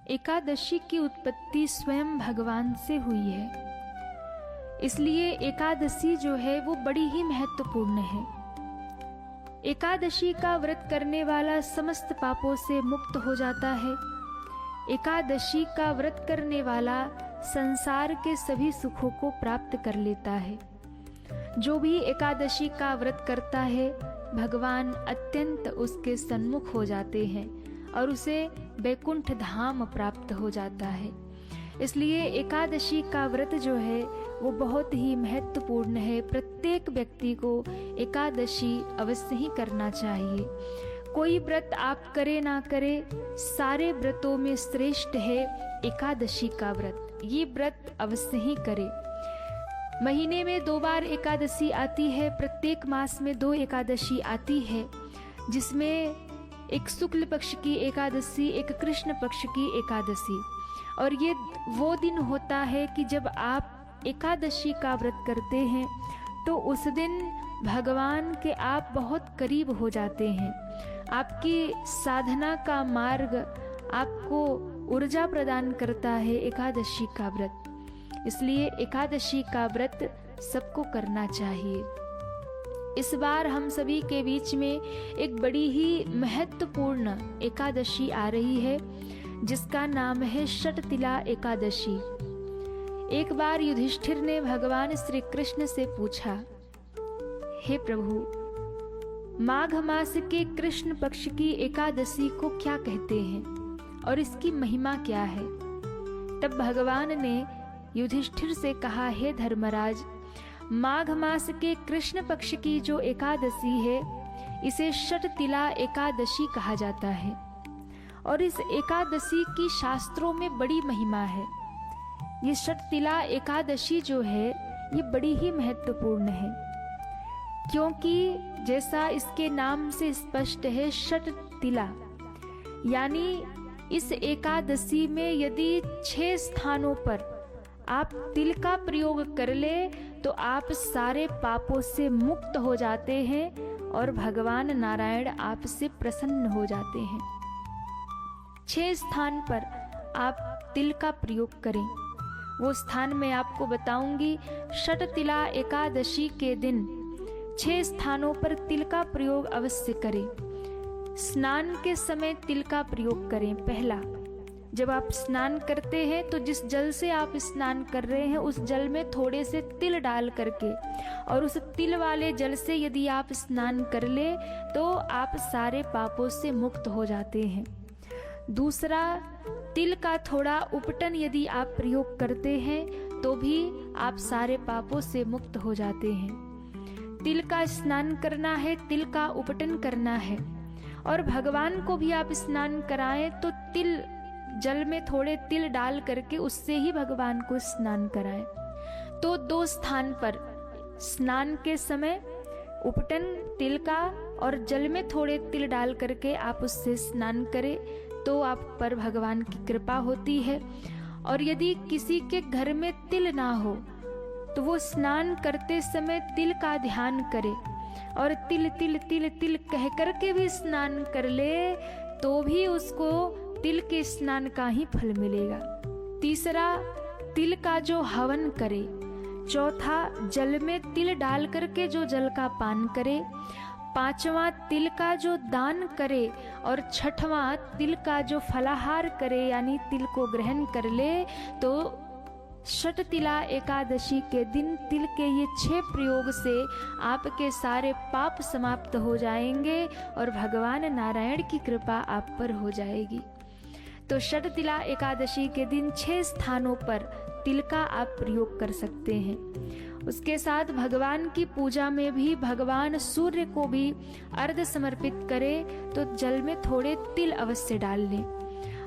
एकादशी की उत्पत्ति स्वयं भगवान से हुई है, इसलिए एकादशी जो है वो बड़ी ही महत्वपूर्ण है। एकादशी का व्रत करने वाला समस्त पापों से मुक्त हो जाता है। एकादशी का व्रत करने वाला संसार के सभी सुखों को प्राप्त कर लेता है। जो भी एकादशी का व्रत करता है, भगवान अत्यंत उसके सन्मुख हो जाते हैं और उसे वैकुंठ धाम प्राप्त हो जाता है। इसलिए एकादशी का व्रत जो है वो बहुत ही महत्वपूर्ण है। प्रत्येक व्यक्ति को एकादशी अवश्य ही करना चाहिए। कोई व्रत आप करे ना करे, सारे व्रतों में श्रेष्ठ है एकादशी का व्रत। ये व्रत अवश्य ही करे। महीने में 2 बार एकादशी आती है, प्रत्येक मास में 2 एकादशी आती है, जिसमें एक शुक्ल पक्ष की एकादशी, एक कृष्ण पक्ष की एकादशी। और ये वो दिन होता है कि जब आप एकादशी का व्रत करते हैं तो उस दिन भगवान के आप बहुत करीब हो जाते हैं। आपकी साधना का मार्ग आपको ऊर्जा प्रदान करता है एकादशी का व्रत। इसलिए एकादशी का व्रत सबको करना चाहिए। इस बार हम सभी के बीच में एक बड़ी ही महत्वपूर्ण एकादशी आ रही है, जिसका नाम है षटतिला एकादशी। एक बार युधिष्ठिर ने भगवान श्री कृष्ण से पूछा, हे प्रभु, माघ मास के कृष्ण पक्ष की एकादशी को क्या कहते हैं और इसकी महिमा क्या है? तब भगवान ने युधिष्ठिर से कहा, हे धर्मराज, माघ मास के कृष्ण पक्ष की जो एकादशी है, इसे षटतिला एकादशी कहा जाता है और इस एकादशी की शास्त्रों में बड़ी महिमा है। ये षटतिला एकादशी जो है ये बड़ी ही महत्वपूर्ण है, क्योंकि जैसा इसके नाम से स्पष्ट है, षटतिला यानी इस एकादशी में यदि 6 स्थानों पर आप तिल का प्रयोग कर ले तो आप सारे पापों से मुक्त हो जाते हैं और भगवान नारायण आपसे प्रसन्न हो जाते हैं। 6 स्थान पर आप तिल का प्रयोग करें। वो स्थान मैं आपको बताऊंगी। षटतिला एकादशी के दिन 6 स्थानों पर तिल का प्रयोग अवश्य करें। स्नान के समय तिल का प्रयोग करें। पहला, जब आप स्नान करते हैं तो जिस जल से आप स्नान कर रहे हैं उस जल में थोड़े से तिल डाल करके और उस तिल वाले जल से यदि आप स्नान कर ले तो आप सारे पापों से मुक्त हो जाते हैं। दूसरा, तिल का थोड़ा उपटन यदि आप प्रयोग करते हैं तो भी आप सारे पापों से मुक्त हो जाते हैं। तिल का स्नान करना है, तिल का उपटन करना है और भगवान को भी आप स्नान कराएं तो तिल जल में थोड़े तिल डाल करके उससे ही भगवान को स्नान कराएं। तो 2 स्थान पर स्नान के समय उपटन तिल का और जल में थोड़े तिल डाल करके आप उससे स्नान करें तो आप पर भगवान की कृपा होती है। और यदि किसी के घर में तिल ना हो तो वो स्नान करते समय तिल का ध्यान करे और तिल तिल तिल तिल कह करके भी स्नान कर ले तो भी उसको तिल के स्नान का ही फल मिलेगा। तीसरा, तिल का जो हवन करे। चौथा, जल में तिल डाल करके जो जल का पान करे। 5वां, तिल का जो दान करे और 6वां, तिल का जो फलाहार करे यानी तिल को ग्रहण कर ले तो षटतिला एकादशी के दिन तिल के ये 6 प्रयोग से आपके सारे पाप समाप्त हो जाएंगे और भगवान नारायण की कृपा आप पर हो जाएगी। तो षटतिला एकादशी के दिन 6 स्थानों पर तिल का आप प्रयोग कर सकते हैं। उसके साथ भगवान की पूजा में भी भगवान सूर्य को भी अर्घ समर्पित करें तो जल में थोड़े तिल अवश्य डाल लें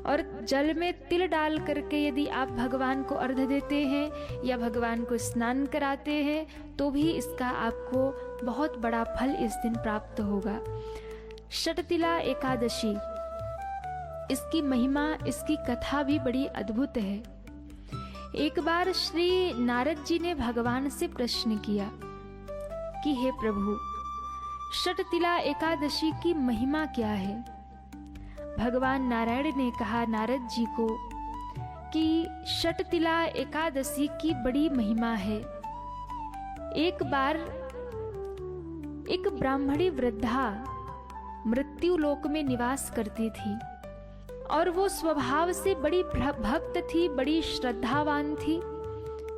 और जल में तिल डाल करके यदि आप भगवान को अर्घ देते हैं या भगवान को स्नान कराते हैं तो भी इसका आपको बहुत बड़ा फल इस दिन प्राप्त होगा। षटतिला एकादशी, इसकी महिमा, इसकी कथा भी बड़ी अद्भुत है। एक बार श्री नारद जी ने भगवान से प्रश्न किया कि हे प्रभु, षटतिला एकादशी की महिमा क्या है? भगवान नारायण ने कहा नारद जी को कि षटतिला एकादशी की बड़ी महिमा है। एक बार एक ब्राह्मणी वृद्धा मृत्यु लोक में निवास करती थी और वो स्वभाव से बड़ी भक्त थी, बड़ी श्रद्धावान थी,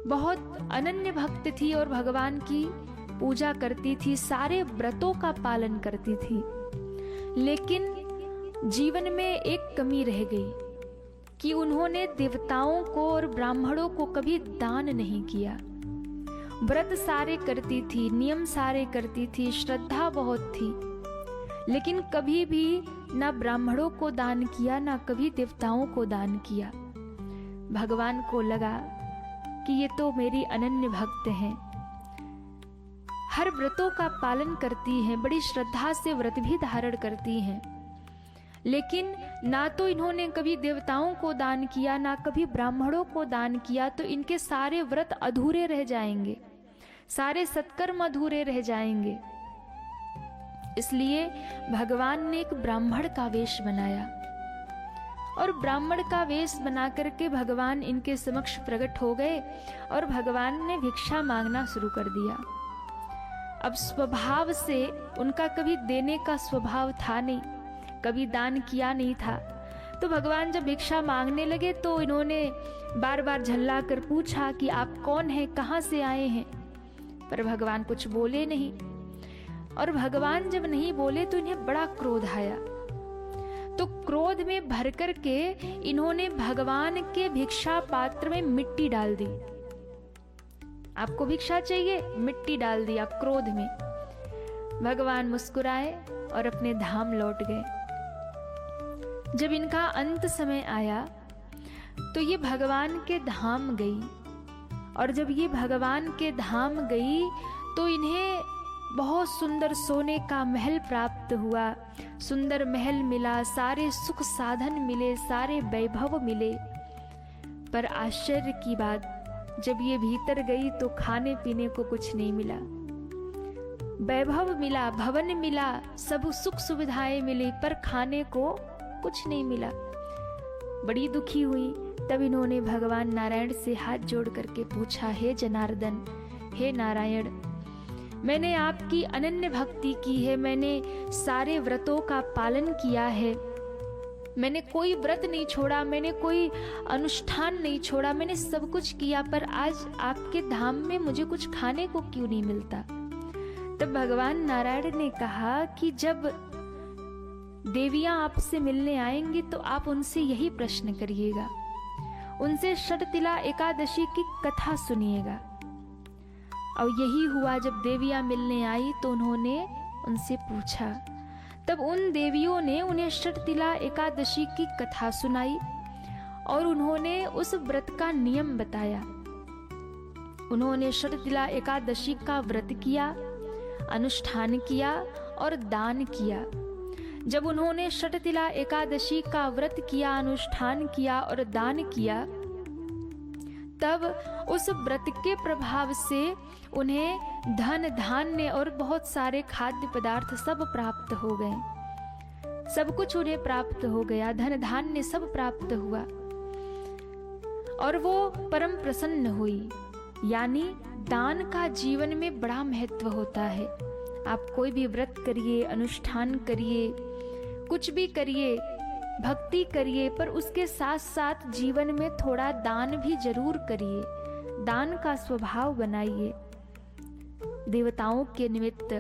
बहुत अनन्य भक्त थी और भगवान की पूजा करती थी, सारे व्रतों का पालन करती थी। लेकिन जीवन में एक कमी रह गई कि उन्होंने देवताओं को और ब्राह्मणों को कभी दान नहीं किया। व्रत सारे करती थी, नियम सारे करती थी, श्रद्धा बहुत थी, लेकिन कभी भी ना ब्राह्मणों को दान किया, ना कभी देवताओं को दान किया। भगवान को लगा कि ये तो मेरी अनन्य भक्त हैं, हर व्रतों का पालन करती हैं, बड़ी श्रद्धा से व्रत भी धारण करती हैं, लेकिन ना तो इन्होंने कभी देवताओं को दान किया, ना कभी ब्राह्मणों को दान किया, तो इनके सारे व्रत अधूरे रह जाएंगे, सारे सत्कर्म अधूरे रह जाएंगे। इसलिए भगवान ने एक ब्राह्मण का वेश बनाया और ब्राह्मण का वेश बना करके भगवान इनके समक्ष प्रकट हो गए और भगवान ने भिक्षा मांगना शुरू कर दिया। अब स्वभाव से उनका कभी देने का स्वभाव था नहीं, कभी दान किया नहीं था, तो भगवान जब भिक्षा मांगने लगे तो इन्होंने बार बार झल्ला कर पूछा कि आप कौन हैं, कहाँ से आए हैं, पर भगवान कुछ बोले नहीं। और भगवान जब नहीं बोले तो इन्हें बड़ा क्रोध आया, तो क्रोध में भर कर के इन्होंने भगवान के भिक्षा पात्र में मिट्टी डाल दी। आपको भिक्षा चाहिए, मिट्टी डाल दिया क्रोध में। भगवान मुस्कुराए और अपने धाम लौट गए। जब इनका अंत समय आया तो ये भगवान के धाम गई, और जब ये भगवान के धाम गई तो इन्हें बहुत सुंदर सोने का महल प्राप्त हुआ, सुंदर महल मिला, सारे सुख साधन मिले, सारे वैभव मिले। पर आश्चर्य की बात, जब ये भीतर गई तो खाने पीने को कुछ नहीं मिला। वैभव मिला, भवन मिला, सब सुख सुविधाएं मिली, पर खाने को कुछ नहीं मिला। बड़ी दुखी हुई। तब इन्होंने भगवान नारायण से हाथ जोड़ करके पूछा, हे जनार्दन, हे नारायण, मैंने आपकी अनन्य भक्ति की है, मैंने सारे व्रतों का पालन किया है, मैंने कोई व्रत नहीं छोड़ा, मैंने कोई अनुष्ठान नहीं छोड़ा, मैंने सब कुछ किया, पर आज आपके धाम में मुझे कुछ खाने को क्यों नहीं मिलता। तब भगवान नारायण ने कहा कि जब देवियां आपसे मिलने आएंगी तो आप उनसे यही प्रश्न करिएगा, उनसे षटतिला एकादशी की कथा सुनिएगा। और यही हुआ, जब देवियां मिलने आई तो उन्होंने उनसे पूछा, तब उन देवियों ने उन्हें षटतिला एकादशी की कथा सुनाई और उन्होंने उस व्रत का नियम बताया। उन्होंने षटतिला एकादशी का व्रत किया, अनुष्ठान किया और दान किया। जब उन्होंने षटतिला एकादशी का व्रत किया, अनुष्ठान किया और दान किया, तब उस व्रत के प्रभाव से उन्हें धन धान्य और बहुत सारे खाद्य पदार्थ सब प्राप्त हो गए। सब कुछ उन्हें प्राप्त हो गया, धन धान्य सब प्राप्त हुआ और वो परम प्रसन्न हुई। यानी दान का जीवन में बड़ा महत्व होता है। आप कोई भी व्रत करिए, अनुष्ठान करिए, कुछ भी करिए, भक्ति करिए, पर उसके साथ साथ जीवन में थोड़ा दान भी जरूर करिए। दान का स्वभाव बनाइए, देवताओं के निमित्त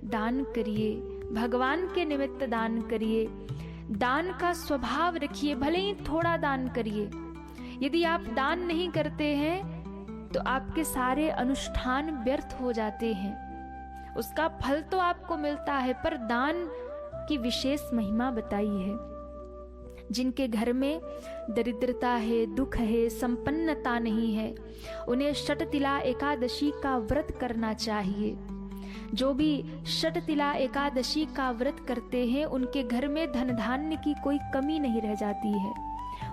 दान करिए, भगवान के निमित्त दान करिए, दान का स्वभाव रखिए, भले ही थोड़ा दान करिए। यदि आप दान नहीं करते हैं तो आपके सारे अनुष्ठान व्यर्थ हो जाते हैं। उसका फल तो आपको मिलता है, पर दान की विशेष महिमा बताई है। जिनके घर में दरिद्रता है, दुख है, संपन्नता नहीं है, उन्हें षटतिला एकादशी का व्रत करना चाहिए। जो भी षटतिला एकादशी का व्रत करते हैं उनके घर में धन धान्य की कोई कमी नहीं रह जाती है।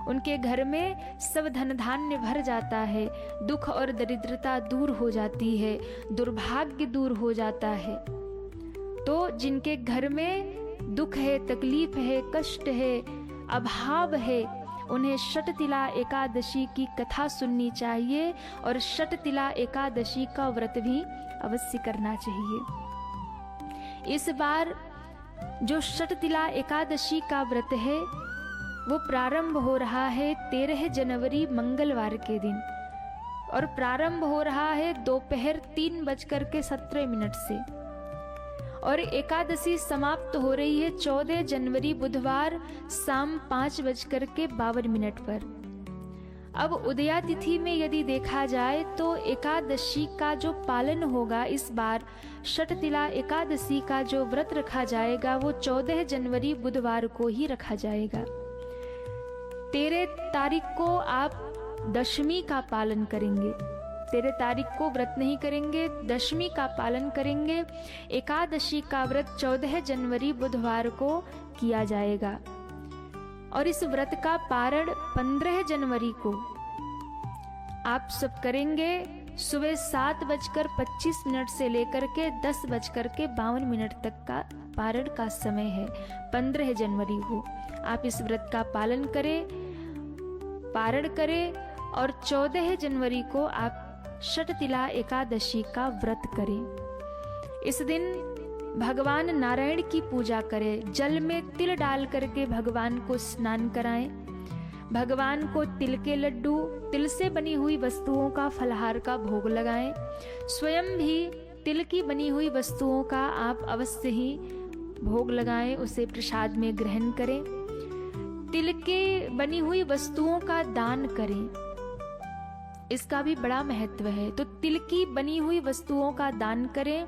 उनके घर में सब धन धान्य भर जाता है, दुख और दरिद्रता दूर हो जाती है, दुर्भाग्य दूर हो जाता है। तो जिनके घर में दुख है, तकलीफ है, कष्ट है, अभाव है उन्हें षटतिला एकादशी की कथा सुननी चाहिए और षटतिला एकादशी का व्रत भी अवश्य करना चाहिए। इस बार जो षटतिला एकादशी का व्रत है वो प्रारंभ हो रहा है 13 जनवरी मंगलवार के दिन और प्रारंभ हो रहा है दोपहर 3:17 से और एकादशी समाप्त हो रही है 14 जनवरी बुधवार शाम 5:52 पर। अब उदया तिथि में यदि देखा जाए तो एकादशी का जो पालन होगा, इस बार षटतिला एकादशी का जो व्रत रखा जाएगा वो 14 जनवरी बुधवार को ही रखा जाएगा। 13 तारीख को आप दशमी का पालन करेंगे, 13 तारीख को व्रत नहीं करेंगे, दशमी का पालन करेंगे। एकादशी का व्रत 14 जनवरी बुधवार को किया जाएगा और इस व्रत का पारण 15 जनवरी को आप सब करेंगे। सुबह 7:25 से लेकर के 10:52 तक का पारण का समय है। 15 जनवरी को आप इस व्रत का पालन करें, पारण करें और 14 जनवरी को आप षटतिला एकादशी का व्रत करें। इस दिन भगवान नारायण की पूजा करें, जल में तिल डाल करके भगवान को स्नान कराएं, भगवान को तिल के लड्डू, तिल से बनी हुई वस्तुओं का फलहार का भोग लगाएं। स्वयं भी तिल की बनी हुई वस्तुओं का आप अवश्य ही भोग लगाएं, उसे प्रसाद में ग्रहण करें। तिल के बनी हुई वस्तुओं का दान करें, इसका भी बड़ा महत्व है। तो तिल की बनी हुई वस्तुओं का दान करें,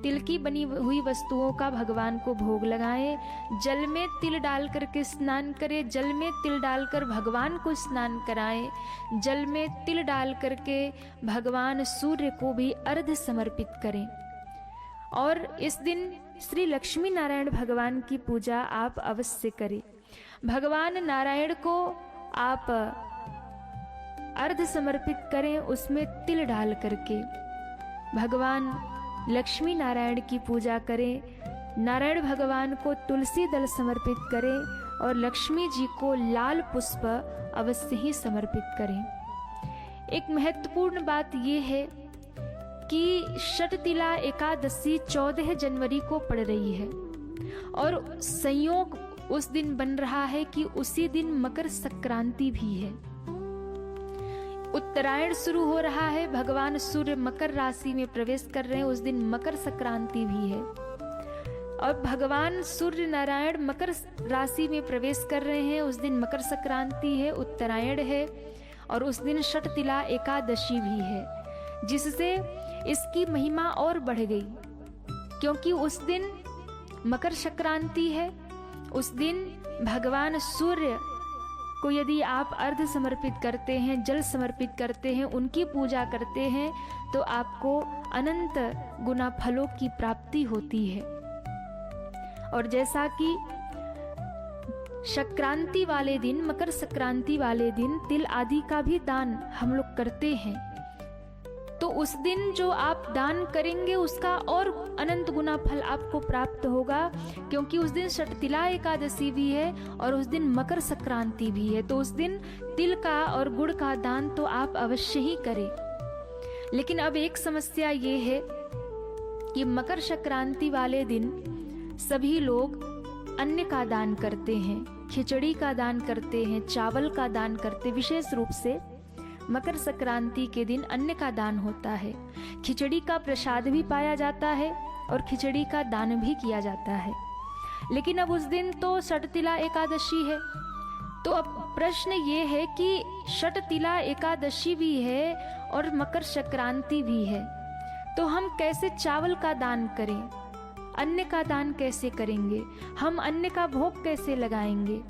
तिल की बनी हुई वस्तुओं का भगवान को भोग लगाएं, जल में तिल डाल करके स्नान करें, जल में तिल डालकर भगवान को स्नान कराएं, जल में तिल डाल करके भगवान सूर्य को भी अर्घ्य समर्पित करें। और इस दिन श्री लक्ष्मी नारायण भगवान की पूजा आप अवश्य करें। भगवान नारायण को आप अर्घ्य समर्पित करें, उसमें तिल डाल करके भगवान लक्ष्मी नारायण की पूजा करें। नारायण भगवान को तुलसी दल समर्पित करें और लक्ष्मी जी को लाल पुष्प अवश्य ही समर्पित करें। एक महत्वपूर्ण बात यह है कि षटतिला एकादशी 14 जनवरी को पड़ रही है और संयोग उस दिन बन रहा है कि उसी दिन मकर संक्रांति भी है। उत्तरायण शुरू हो रहा है, भगवान सूर्य मकर राशि में प्रवेश कर रहे हैं, उस दिन मकर संक्रांति भी है और भगवान सूर्य नारायण मकर राशि में प्रवेश कर रहे हैं, उस दिन मकर संक्रांति है, उत्तरायण है और उस दिन षटतिला एकादशी भी है, जिससे इसकी महिमा और बढ़ गई क्योंकि उस दिन मकर संक्रांति है। उस दिन भगवान सूर्य को यदि आप अर्घ्य समर्पित करते हैं, जल समर्पित करते हैं, उनकी पूजा करते हैं तो आपको अनंत गुना फलों की प्राप्ति होती है। और जैसा कि संक्रांति वाले दिन, मकर संक्रांति वाले दिन तिल आदि का भी दान हम लोग करते हैं, तो उस दिन जो आप दान करेंगे उसका और अनंत गुना फल आपको प्राप्त होगा क्योंकि उस दिन षटतिला एकादशी भी है और उस दिन मकर संक्रांति भी है। तो उस दिन तिल का और गुड़ का दान तो आप अवश्य ही करें। लेकिन अब एक समस्या ये है कि मकर संक्रांति वाले दिन सभी लोग अन्न का दान करते हैं, खिचड़ी का दान करते हैं, चावल का दान करते, विशेष रूप से मकर संक्रांति के दिन अन्न का दान होता है। खिचड़ी का प्रसाद भी पाया जाता है और खिचड़ी का दान भी किया जाता है। लेकिन अब उस दिन तो षटतिला एकादशी है, तो अब प्रश्न ये है कि षटतिला एकादशी भी है और मकर संक्रांति भी है, तो हम कैसे चावल का दान करें, अन्न का दान कैसे करेंगे, हम अन्न का भोग कैसे लगाएंगे?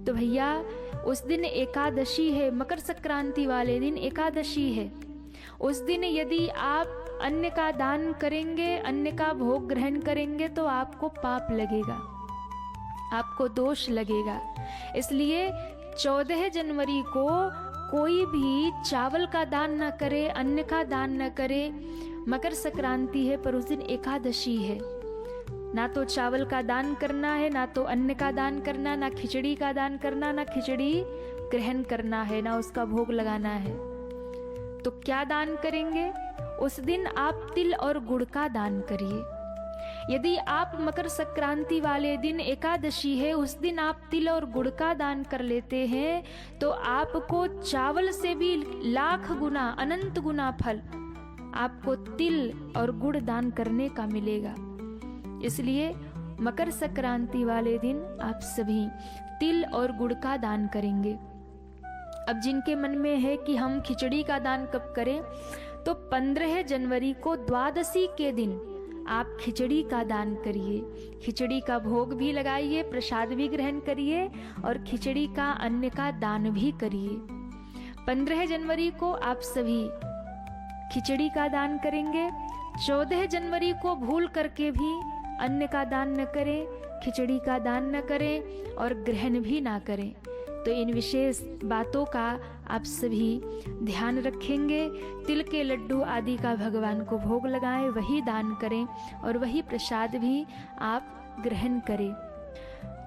तो भैया उस दिन एकादशी है, मकर संक्रांति वाले दिन एकादशी है। उस दिन यदि आप अन्न का दान करेंगे, अन्न का भोग ग्रहण करेंगे तो आपको पाप लगेगा, आपको दोष लगेगा। इसलिए 14 जनवरी को कोई भी चावल का दान न करे, अन्न का दान न करे। मकर संक्रांति है पर उस दिन एकादशी है, ना तो चावल का दान करना है, ना तो अन्न का दान करना, ना खिचड़ी का दान करना, ना खिचड़ी ग्रहण करना है, ना उसका भोग लगाना है। तो क्या दान करेंगे? उस दिन आप तिल और गुड़ का दान करिए। यदि आप मकर संक्रांति वाले दिन, एकादशी है, उस दिन आप तिल और गुड़ का दान कर लेते हैं तो आपको चावल से भी लाख गुना, अनंत गुना फल आपको तिल और गुड़ दान करने का मिलेगा। इसलिए मकर संक्रांति वाले दिन आप सभी तिल और गुड़ का दान करेंगे। अब जिनके मन में है कि हम खिचड़ी का दान कब करें, तो 15 जनवरी को द्वादशी के दिन आप खिचड़ी का दान करिए। खिचड़ी का भोग भी लगाइए, प्रसाद भी ग्रहण करिए और खिचड़ी का अन्न का दान भी करिए। 15 जनवरी को आप सभी खिचड़ी का दान करेंगे। 14 जनवरी को भूल करके भी अन्न का दान न करें, खिचड़ी का दान न करें और ग्रहण भी ना करें। तो इन विशेष बातों का आप सभी ध्यान रखेंगे। तिल के लड्डू आदि का भगवान को भोग लगाएं, वही दान करें और वही प्रसाद भी आप ग्रहण करें।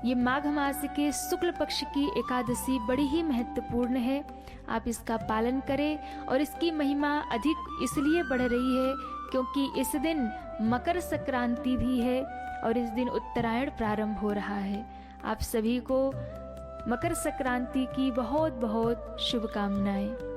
ये माघ मास के शुक्ल पक्ष की एकादशी बड़ी ही महत्वपूर्ण है। आप इसका पालन करें और इसकी महिमा अधिक इसलिए बढ़ रही है क्योंकि इस दिन मकर संक्रांति भी है और इस दिन उत्तरायण प्रारंभ हो रहा है। आप सभी को मकर संक्रांति की बहुत बहुत शुभकामनाएं।